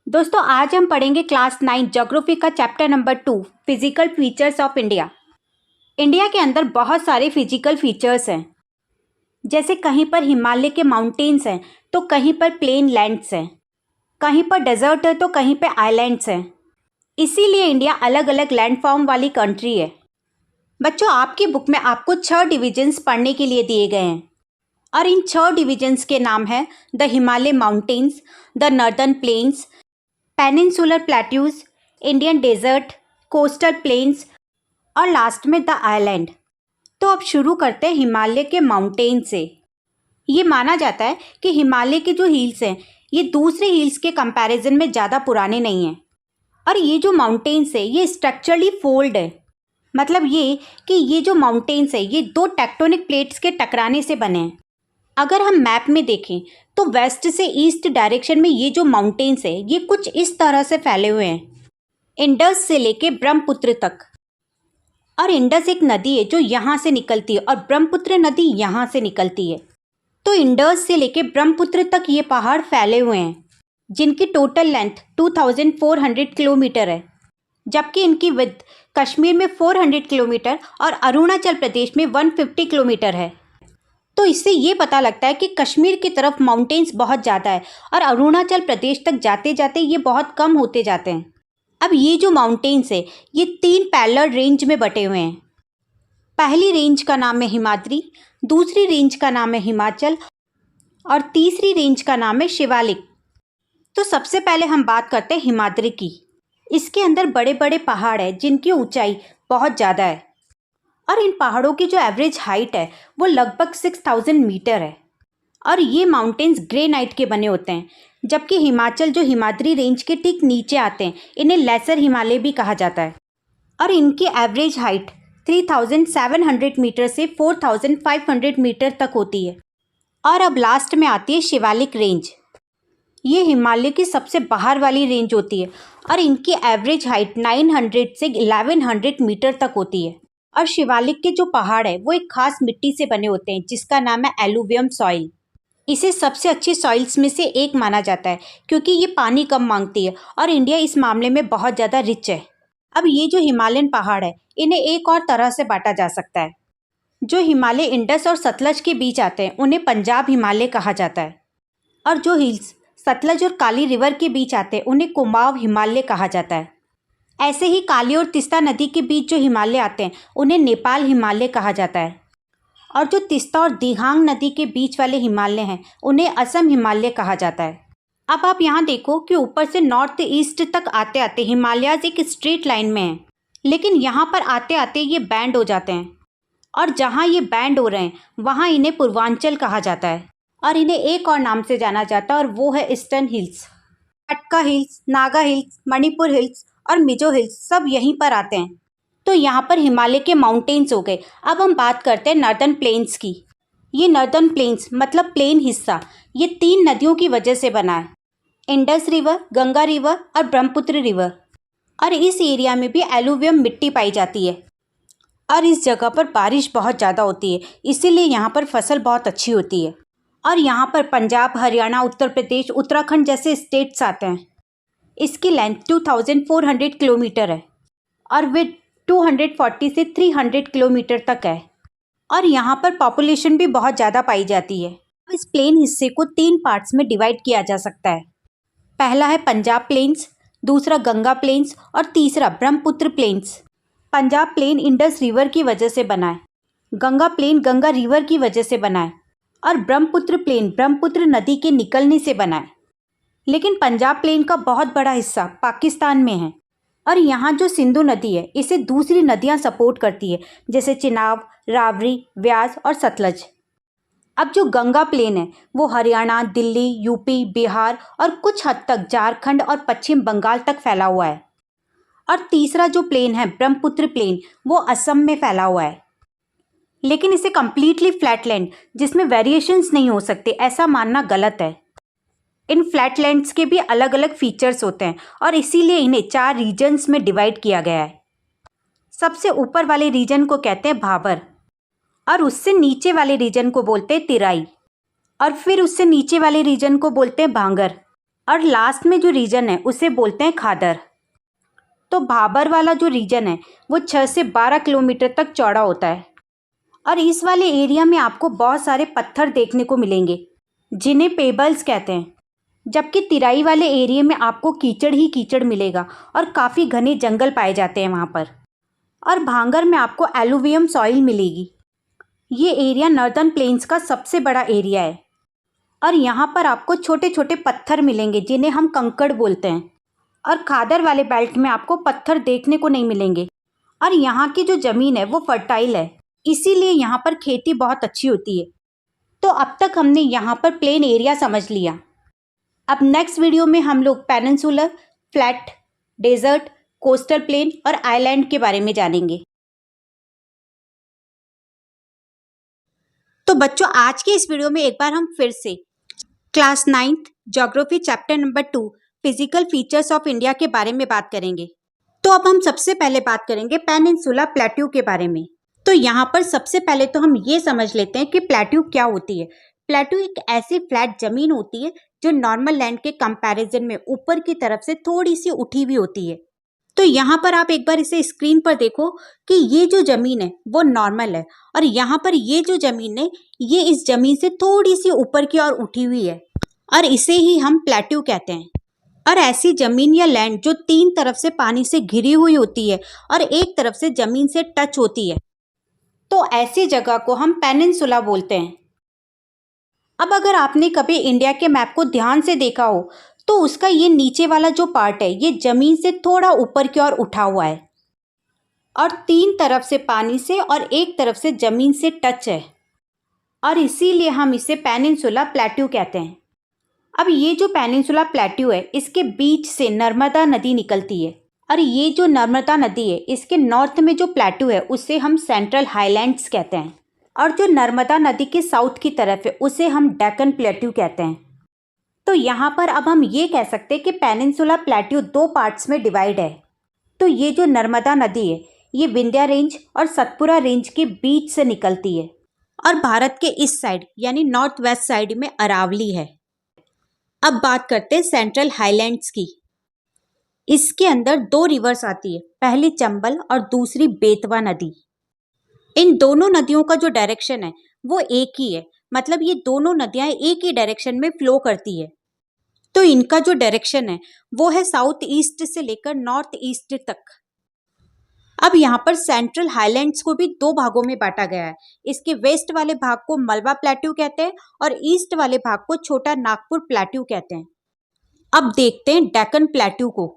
दोस्तों आज हम पढ़ेंगे क्लास 9 ज्योग्राफी का chapter number 2 physical features of India. India के अंदर बहुत सारे फिजिकल फीचर्स हैं। जैसे कहीं पर हिमालय के माउंटेन्स हैं तो कहीं पर प्लेन लैंड्स हैं, कहीं पर डेजर्ट है तो कहीं पर आइलैंड्स हैं। इसीलिए इंडिया अलग अलग लैंडफॉर्म वाली कंट्री है। बच्चों आपकी बुक में आपको 6 डिविजन्स पढ़ने के लिए दिए गए हैं और इन 6 डिविजन्स के नाम है the Himalaya mountains, the northern plains, peninsular plateaus, Indian desert, coastal plains और लास्ट में द आइलैंड। तो अब शुरू करते हैं हिमालय के माउंटेन से। ये माना जाता है कि हिमालय के जो हिल्स हैं ये दूसरे हिल्स के कंपैरिजन में ज़्यादा पुराने नहीं हैं और ये जो माउंटेन्स है ये स्ट्रक्चरली फोल्ड है। मतलब ये कि ये जो माउंटेन्स है ये 2 टेक्टोनिक प्लेट्स के टकराने से बने हैं। अगर हम मैप में देखें तो वेस्ट से ईस्ट डायरेक्शन में ये जो माउंटेन्स है ये कुछ इस तरह से फैले हुए हैं, इंडस से लेके ब्रह्मपुत्र तक। और इंडस एक नदी है जो यहाँ से निकलती है और ब्रह्मपुत्र नदी यहाँ से निकलती है। तो इंडस से लेके ब्रह्मपुत्र तक ये पहाड़ फैले हुए हैं जिनकी टोटल लेंथ 2400 किलोमीटर है, जबकि इनकी विड्थ कश्मीर में 400 किलोमीटर और अरुणाचल प्रदेश में 150 किलोमीटर है। तो इससे ये पता लगता है कि कश्मीर की तरफ माउंटेन्स बहुत ज़्यादा है और अरुणाचल प्रदेश तक जाते जाते ये बहुत कम होते जाते हैं। अब ये जो माउंटेन्स है ये 3 पैरेलल रेंज में बटे हुए हैं। पहली रेंज का नाम है हिमाद्री, दूसरी रेंज का नाम है हिमाचल और तीसरी रेंज का नाम है शिवालिक। तो सबसे पहले हम बात करते हैं हिमाद्री की। इसके अंदर बड़े बड़े पहाड़ हैं जिनकी ऊंचाई बहुत ज़्यादा है और इन पहाड़ों की जो एवरेज हाइट है वो लगभग 6000 मीटर है और ये माउंटेन्स ग्रेनाइट के बने होते हैं, जबकि हिमाचल जो हिमाद्री रेंज के ठीक नीचे आते हैं इन्हें लेसर हिमालय भी कहा जाता है और इनकी एवरेज हाइट 3700 मीटर से 4500 मीटर तक होती है। और अब लास्ट में आती है शिवालिक रेंज। ये हिमालय की सबसे बाहर वाली रेंज होती है और इनकी एवरेज हाइट 900 से 1100 मीटर तक होती है। और शिवालिक के जो पहाड़ है वो एक खास मिट्टी से बने होते हैं जिसका नाम है एलुवियम सॉइल। इसे सबसे अच्छी सॉइल्स में से एक माना जाता है क्योंकि ये पानी कम मांगती है और इंडिया इस मामले में बहुत ज़्यादा रिच है। अब ये जो हिमालयन पहाड़ है इन्हें एक और तरह से बांटा जा सकता है। जो हिमालय इंडस और सतलज के बीच आते हैं उन्हें पंजाब हिमालय कहा जाता है और जो हिल्स सतलज और काली रिवर के बीच आते हैं उन्हें कुमाऊं हिमालय कहा जाता है। ऐसे ही काली और तिस्ता नदी के बीच जो हिमालय आते हैं उन्हें नेपाल हिमालय कहा जाता है और जो तिस्ता और दिहांग नदी के बीच वाले हिमालय हैं उन्हें असम हिमालय कहा जाता है। अब आप यहाँ देखो कि ऊपर से नॉर्थ ईस्ट तक आते आते हिमालयाज एक स्ट्रेट लाइन में हैं, लेकिन यहाँ पर आते आते ये बैंड हो जाते हैं और जहाँ ये बैंड हो रहे हैं वहाँ इन्हें पूर्वांचल कहा जाता है और इन्हें एक और नाम से जाना जाता है और वो है ईस्टर्न हिल्स। खटका hills, Naga hills, Manipur hills और मिजो हिल्स सब यहीं पर आते हैं। तो यहाँ पर हिमालय के माउंटेन्स हो गए। अब हम बात करते हैं नॉर्दर्न प्लेन्स की। ये नॉर्दर्न प्लेन्स मतलब प्लेन हिस्सा ये 3 नदियों की वजह से बना है, इंडस रिवर, गंगा रिवर और ब्रह्मपुत्र रिवर। और इस एरिया में भी एलुवियम मिट्टी पाई जाती है और इस जगह पर बारिश बहुत ज़्यादा होती है, इसीलिए यहाँ पर फसल बहुत अच्छी होती है। और यहाँ पर पंजाब, हरियाणा, उत्तर प्रदेश, उत्तराखंड जैसे स्टेट्स आते हैं। इसकी लेंथ 2400 किलोमीटर है और विड्थ 240 से 300 किलोमीटर तक है और यहाँ पर पॉपुलेशन भी बहुत ज़्यादा पाई जाती है। इस प्लेन हिस्से को 3 पार्ट्स में डिवाइड किया जा सकता है। पहला है पंजाब प्लेन्स, दूसरा गंगा प्लेन्स और तीसरा Brahmaputra plains. Punjab plain Indus river की वजह से बना है, गंगा प्लेन गंगा रिवर की वजह से बना है और ब्रह्मपुत्र प्लेन ब्रह्मपुत्र नदी के निकलने से बना है। लेकिन पंजाब प्लेन का बहुत बड़ा हिस्सा पाकिस्तान में है और यहाँ जो सिंधु नदी है इसे दूसरी नदियाँ सपोर्ट करती है जैसे चिनाब, रावरी, व्यास और सतलज। अब जो गंगा प्लेन है वो हरियाणा, दिल्ली, यूपी, बिहार और कुछ हद तक झारखंड और पश्चिम बंगाल तक फैला हुआ है। और तीसरा जो प्लेन है ब्रह्मपुत्र प्लेन वो असम में फैला हुआ है, लेकिन इसे कम्प्लीटली फ्लैटलैंड जिसमें वेरिएशंस नहीं हो सकते ऐसा मानना गलत है। इन फ्लैटलैंड्स के भी अलग अलग फीचर्स होते हैं और इसीलिए इन्हें 4 रीजन्स में डिवाइड किया गया है। सबसे ऊपर वाले रीजन को कहते हैं भाबर और उससे नीचे वाले रीजन को बोलते हैं तिराई और फिर उससे नीचे वाले रीजन को बोलते हैं भांगर और लास्ट में जो रीजन है उसे बोलते हैं खादर। तो भाबर वाला जो रीजन है वो 6 से 12 किलोमीटर तक चौड़ा होता है और इस वाले एरिया में आपको बहुत सारे पत्थर देखने को मिलेंगे जिन्हें पेबल्स कहते हैं, जबकि तिराई वाले एरिया में आपको कीचड़ ही कीचड़ मिलेगा और काफ़ी घने जंगल पाए जाते हैं वहाँ पर। और भांगर में आपको एलुवियम सॉइल मिलेगी। ये एरिया नॉर्दर्न प्लेन्स का सबसे बड़ा एरिया है और यहाँ पर आपको छोटे छोटे पत्थर मिलेंगे जिन्हें हम कंकड़ बोलते हैं। और खादर वाले बेल्ट में आपको पत्थर देखने को नहीं मिलेंगे और यहाँ की जो ज़मीन है वो फर्टाइल है, इसीलिए यहाँ पर खेती बहुत अच्छी होती है। तो अब तक हमने यहाँ पर प्लेन एरिया समझ लिया। अब नेक्स्ट वीडियो में हम लोग peninsular, flat, desert, coastal plain और आइलैंड के बारे में जानेंगे। तो बच्चों, आज के इस वीडियो में एक बार हम फिर से class 9th geography chapter number 2 physical features of India के बारे में बात करेंगे। तो अब हम सबसे पहले बात करेंगे पेनिनसुला प्लेट्यू के बारे में। तो यहाँ पर सबसे पहले तो हम ये समझ लेते हैं कि प्लेट्यू क्या होती है। प्लेट्यू एक ऐसी फ्लैट जमीन होती है जो नॉर्मल लैंड के कंपैरिजन में ऊपर की तरफ से थोड़ी सी उठी हुई होती है। तो यहाँ पर आप एक बार इसे स्क्रीन पर देखो कि ये जो जमीन है वो नॉर्मल है और यहाँ पर ये जो जमीन है ये इस जमीन से थोड़ी सी ऊपर की ओर उठी हुई है और इसे ही हम प्लेट्यू कहते हैं। और ऐसी जमीन या लैंड जो 3 तरफ से पानी से घिरी हुई होती है और एक तरफ से जमीन से टच होती है, तो ऐसी जगह को हम पेनिनसुला बोलते हैं। अब अगर आपने कभी इंडिया के मैप को ध्यान से देखा हो तो उसका ये नीचे वाला जो पार्ट है ये जमीन से थोड़ा ऊपर की ओर उठा हुआ है और 3 तरफ से पानी से और एक तरफ से जमीन से टच है और इसीलिए हम इसे पेनिनसुला प्लेट्यू कहते हैं। अब ये जो पेनिनसुला प्लेट्यू है इसके बीच से नर्मदा नदी निकलती है और ये जो नर्मदा नदी है इसके नॉर्थ में जो प्लेट्यू है उसे हम सेंट्रल हाईलैंड्स कहते हैं और जो नर्मदा नदी के साउथ की तरफ है उसे हम डेक्कन प्लेट्यू कहते हैं। तो यहाँ पर अब हम ये कह सकते हैं कि पेनिनसुला प्लेट्यू 2 पार्ट्स में डिवाइड है। तो ये जो नर्मदा नदी है ये विंध्या रेंज और सतपुरा रेंज के बीच से निकलती है और भारत के इस साइड यानी नॉर्थ वेस्ट साइड में अरावली है। अब बात करते हैं सेंट्रल हाईलैंड्स की। इसके अंदर 2 रिवर्स आती है, पहली चंबल और दूसरी बेतवा नदी। इन दोनों नदियों का जो डायरेक्शन है वो एक ही है, मतलब ये दोनों नदियां एक ही डायरेक्शन में फ्लो करती है। तो इनका जो डायरेक्शन है वो है साउथ ईस्ट से लेकर नॉर्थ ईस्ट तक। अब यहाँ पर सेंट्रल हाईलैंड्स को भी 2 भागों में बांटा गया है। इसके वेस्ट वाले भाग को मलबा प्लेट्यू कहते हैं और ईस्ट वाले भाग को छोटा नागपुर प्लेट्यू कहते हैं। अब देखते हैं डेक्कन प्लेट्यू को।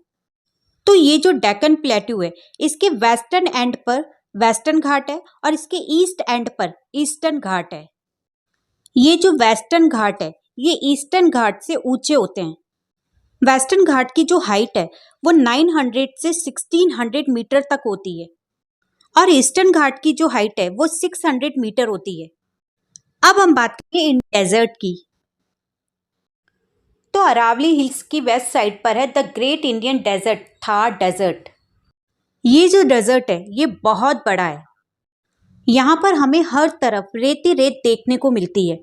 तो ये जो डेक्कन प्लेट्यू है इसके वेस्टर्न एंड पर वेस्टर्न घाट है और इसके ईस्ट एंड पर ईस्टर्न घाट है। ये जो वेस्टर्न घाट है ये ईस्टर्न घाट से ऊंचे होते हैं। वेस्टर्न घाट की जो हाइट है वो 900 से 1600 मीटर तक होती है और ईस्टर्न घाट की जो हाइट है वो 600 मीटर होती है। अब हम बात करें इन डेजर्ट की। तो अरावली हिल्स की वेस्ट साइड पर है the great Indian desert, Thar desert. ये जो डेजर्ट है ये बहुत बड़ा है। यहाँ पर हमें हर तरफ रेती रेत देखने को मिलती है,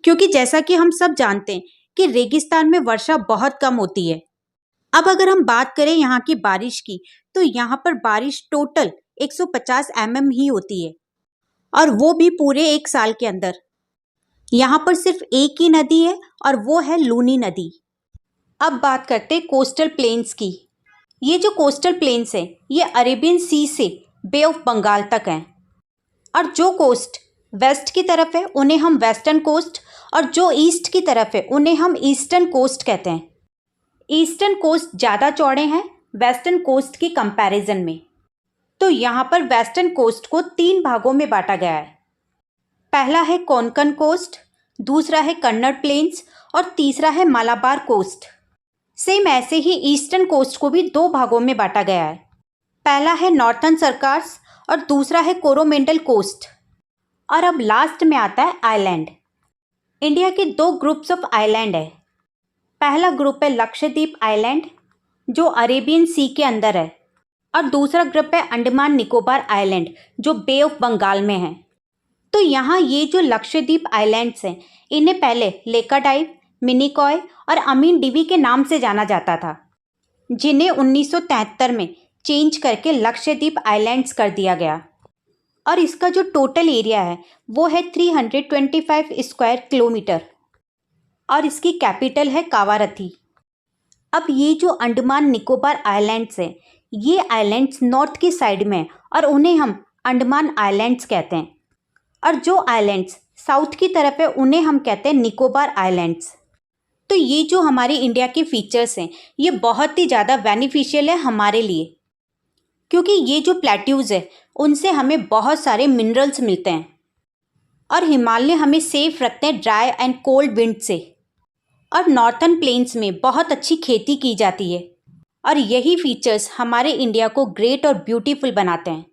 क्योंकि जैसा कि हम सब जानते हैं कि रेगिस्तान में वर्षा बहुत कम होती है। अब अगर हम बात करें यहाँ की बारिश की तो यहाँ पर बारिश टोटल 150 mm ही होती है और वो भी पूरे 1 साल के अंदर। यहाँ पर सिर्फ एक ही नदी है और वो है लूनी नदी। अब बात करते हैं कोस्टल प्लेन्स की। ये जो कोस्टल प्लेन्स हैं ये अरेबियन सी से बे ऑफ बंगाल तक हैं और जो कोस्ट वेस्ट की तरफ है उन्हें हम वेस्टर्न कोस्ट और जो ईस्ट की तरफ है उन्हें हम ईस्टर्न कोस्ट कहते हैं। ईस्टर्न कोस्ट ज़्यादा चौड़े हैं वेस्टर्न कोस्ट की कंपैरिजन में। तो यहाँ पर वेस्टर्न कोस्ट को 3 भागों में बांटा गया है। पहला है कोंकण कोस्ट, दूसरा है कन्नड़ प्लेन्स और तीसरा है मालाबार कोस्ट। सेम ऐसे ही ईस्टर्न कोस्ट को भी 2 भागों में बांटा गया है। पहला है नॉर्थर्न सर्कार्स और दूसरा है कोरोमेंडल कोस्ट। और अब लास्ट में आता है आइलैंड। इंडिया के 2 ग्रुप्स ऑफ आइलैंड है। पहला ग्रुप है लक्षद्वीप आइलैंड जो अरेबियन सी के अंदर है और दूसरा ग्रुप है अंडमान निकोबार आइलैंड जो बे ऑफ बंगाल में है। तो यहाँ ये जो लक्षद्वीप आइलैंड्स हैं इन्हें पहले लेकाडाइव मिनिकॉय और अमीन डीवी के नाम से जाना जाता था, जिन्हें 1973 में चेंज करके लक्षद्वीप आइलैंड्स कर दिया गया। और इसका जो टोटल एरिया है वो है 325 स्क्वायर किलोमीटर और इसकी कैपिटल है कावारत्ती। अब ये जो अंडमान निकोबार आइलैंड्स हैं, ये आइलैंड्स नॉर्थ की साइड में हैं और उन्हें हम अंडमान आइलैंड्स कहते हैं। और जो आइलैंड्स साउथ की तरफ है उन्हें हम कहते हैं निकोबार आइलैंड्स। तो ये जो हमारी इंडिया के फीचर्स हैं ये बहुत ही ज़्यादा बेनिफिशियल है हमारे लिए, क्योंकि ये जो प्लेट्यूज़ है उनसे हमें बहुत सारे मिनरल्स मिलते हैं और हिमालय हमें सेफ रखते हैं ड्राई एंड कोल्ड विंड से। और नॉर्थन प्लेन्स में बहुत अच्छी खेती की जाती है और यही फीचर्स हमारे इंडिया को ग्रेट और ब्यूटीफुल बनाते हैं।